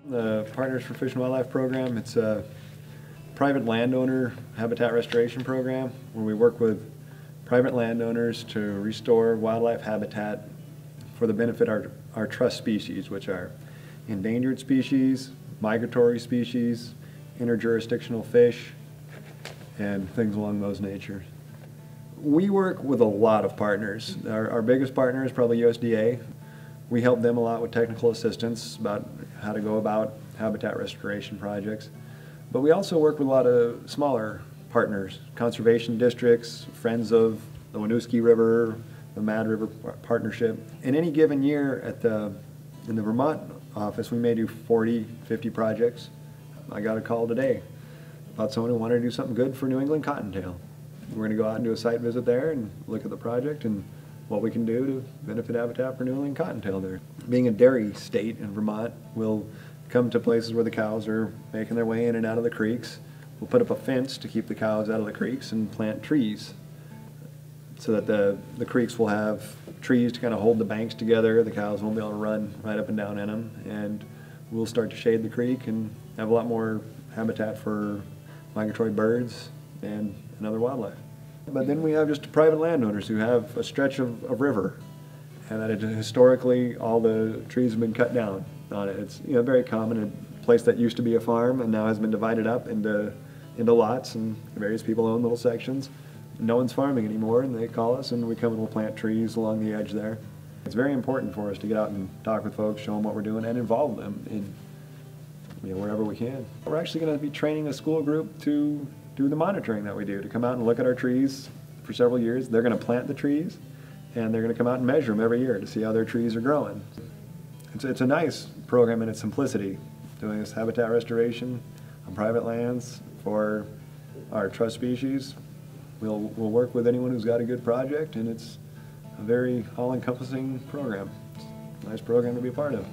The Partners for Fish and Wildlife program, it's a private landowner habitat restoration program where we work with private landowners to restore wildlife habitat for the benefit of our trust species, which are endangered species, migratory species, interjurisdictional fish, and things along those natures. We work with a lot of partners. Our biggest partner is probably USDA. We help them a lot with technical assistance about how to go about habitat restoration projects. But we also work with a lot of smaller partners, conservation districts, friends of the Winooski River, the Mad River Partnership. In any given year in the Vermont office, we may do 40, 50 projects. I got a call today about someone who wanted to do something good for New England cottontail. We're going to go out and do a site visit there and look at the project and what we can do to benefit habitat for New England cottontail there. Being a dairy state in Vermont, we'll come to places where the cows are making their way in and out of the creeks. We'll put up a fence to keep the cows out of the creeks and plant trees so that the creeks will have trees to kind of hold the banks together. The cows won't be able to run right up and down in them, and we'll start to shade the creek and have a lot more habitat for migratory birds and other wildlife. But then we have just private landowners who have a stretch of river, and that historically all the trees have been cut down on it. It's very common, a place that used to be a farm and now has been divided up into lots, and various people own little sections. No one's farming anymore, and they call us and we come and we'll plant trees along the edge there. It's very important for us to get out and talk with folks, show them what we're doing, and involve them in wherever we can. We're actually going to be training a school group to do the monitoring that we do, to come out and look at our trees for several years. They're going to plant the trees, and they're going to come out and measure them every year to see how their trees are growing. It's a nice program in its simplicity, doing this habitat restoration on private lands for our trust species. We'll work with anyone who's got a good project, and it's a very all-encompassing program. It's a nice program to be a part of.